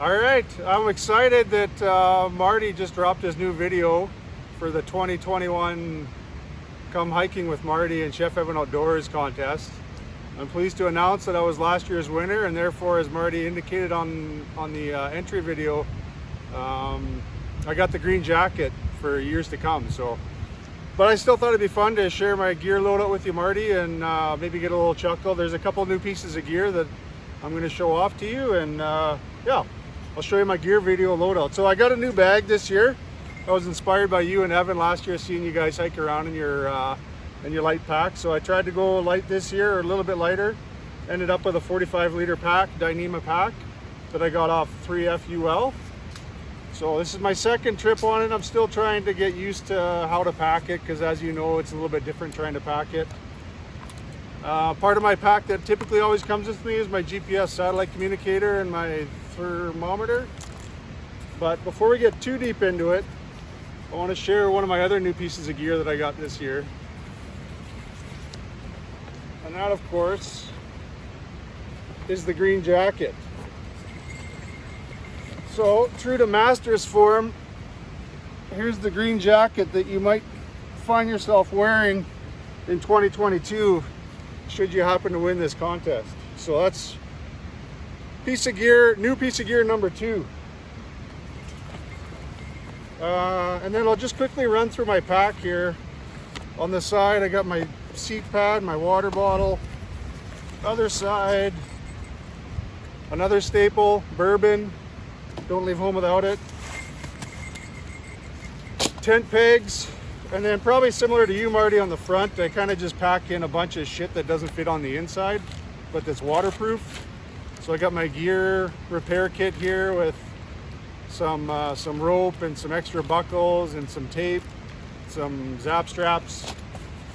All right, I'm excited that Marty just dropped his new video for the 2021 Come Hiking with Marty and Chef Evan Outdoors contest. I'm pleased to announce that I was last year's winner, and therefore, as Marty indicated on the entry video, I got the green jacket for years to come. But I still thought it'd be fun to share my gear loadout with you, Marty, and maybe get a little chuckle. There's a couple new pieces of gear that I'm going to show off to you, and yeah, I'll show you my gear video loadout. So I got a new bag this year. I was inspired by you and Evan last year, seeing you guys hike around in your light pack. So I tried to go light this year, or a little bit lighter. Ended up with a 45-liter pack, Dyneema pack, that I got off 3FUL. So this is my second trip on it. I'm still trying to get used to how to pack it, because as you know, it's a little bit different trying to pack it. Part of my pack that typically always comes with me is my GPS satellite communicator and my thermometer. But before we get too deep into it, I want to share one of my other new pieces of gear that I got this year. And that, of course, is the green jacket. So, true to master's form, here's the green jacket that you might find yourself wearing in 2022 should you happen to win this contest. So that's new piece of gear number 2. And then I'll just quickly run through my pack here. On the side, I got my seat pad, my water bottle. Other side, another staple, bourbon. Don't leave home without it. Tent pegs. And then probably similar to you, Marty, on the front, I kind of just pack in a bunch of shit that doesn't fit on the inside, but that's waterproof. So I got my gear repair kit here with some rope and some extra buckles and some tape, some zap straps,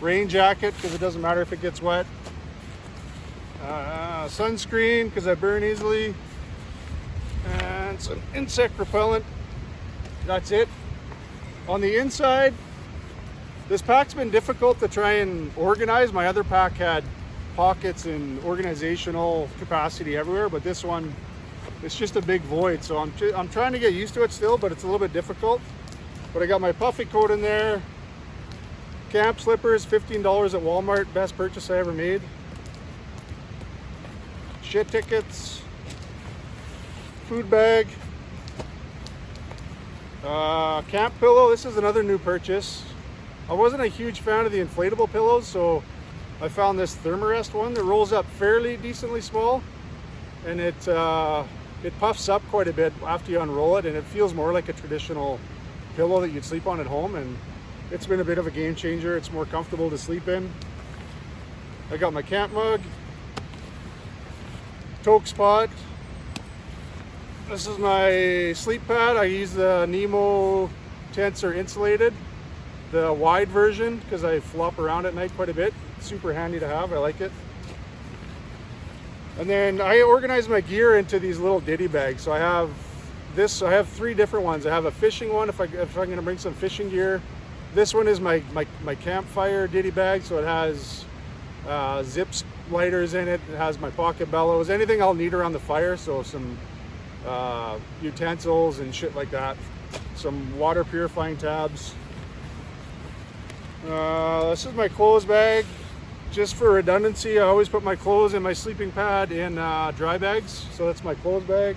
rain jacket because it doesn't matter if it gets wet, sunscreen because I burn easily, and some insect repellent. That's it. On the inside, this pack's been difficult to try and organize. My other pack had pockets and organizational capacity everywhere, but this one, it's just a big void. So I'm trying to get used to it still, but it's a little bit difficult. But I got my puffy coat in there. Camp slippers, $15 at Walmart, best purchase I ever made. Shit tickets, food bag, camp pillow. This is another new purchase. I wasn't a huge fan of the inflatable pillows, so I found this Thermarest one that rolls up fairly decently small, and it puffs up quite a bit after you unroll it, and it feels more like a traditional pillow that you'd sleep on at home, and it's been a bit of a game changer. It's more comfortable to sleep in. I got my camp mug, toque spot. This is my sleep pad. I use the Nemo tents are insulated, the wide version, because I flop around at night quite a bit. Super handy to have. I like it. And then I organize my gear into these little ditty bags. So I have 3 different ones. I have a fishing one if I'm going to bring some fishing gear. This one is my campfire ditty bag, so it has zips lighters in it. It has my pocket bellows, anything I'll need around the fire. So some utensils and shit like that. Some water purifying tabs. This is my clothes bag. Just for redundancy, I always put my clothes and my sleeping pad in dry bags. So that's my clothes bag.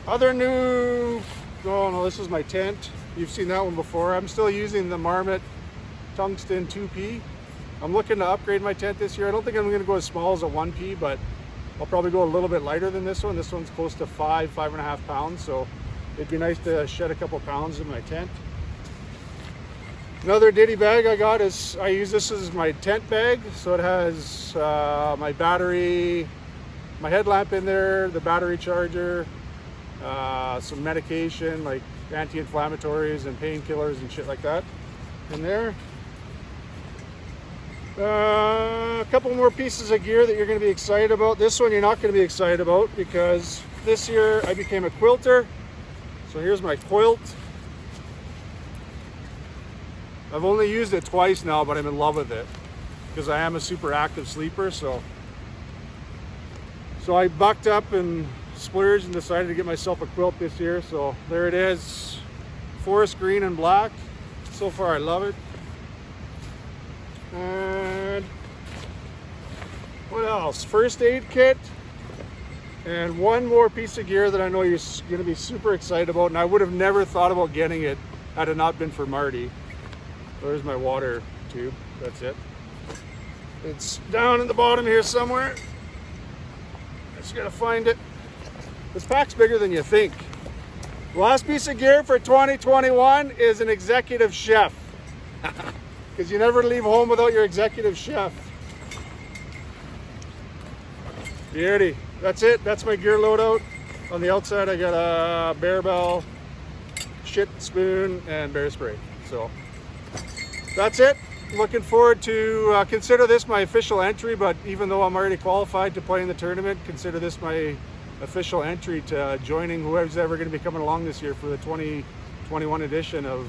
Other new, oh no, this is my tent. You've seen that one before. I'm still using the Marmot Tungsten 2P. I'm looking to upgrade my tent this year. I don't think I'm going to go as small as a 1P, but I'll probably go a little bit lighter than this one. This one's close to 5.5 pounds, so it'd be nice to shed a couple pounds in my tent. Another ditty bag I got is, I use this as my tent bag. So it has my battery, my headlamp in there, the battery charger, some medication like anti-inflammatories and painkillers and shit like that in there. A couple more pieces of gear that you're going to be excited about. This one you're not going to be excited about because this year I became a quilter. So here's my quilt. I've only used it twice now, but I'm in love with it because I am a super active sleeper. So So I bucked up and splurged and decided to get myself a quilt this year. So there it is, forest green and black. So far I love it. And what else? First aid kit. And one more piece of gear that I know you're going to be super excited about, and I would have never thought about getting it had it not been for Marty. There's my water tube. That's it. It's down in the bottom here somewhere. I just gotta find it. This pack's bigger than you think. The last piece of gear for 2021 is an executive chef. Because you never leave home without your executive chef. Beauty. That's it. That's my gear loadout. On the outside I got a bear bell, shit spoon, and bear spray. So that's it. Looking forward to consider this my official entry, but even though I'm already qualified to play in the tournament, consider this my official entry to joining whoever's ever going to be coming along this year for the 2021 edition of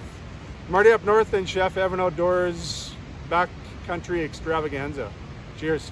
Marty Up North and Chef Evan Outdoors Backcountry Extravaganza. Cheers.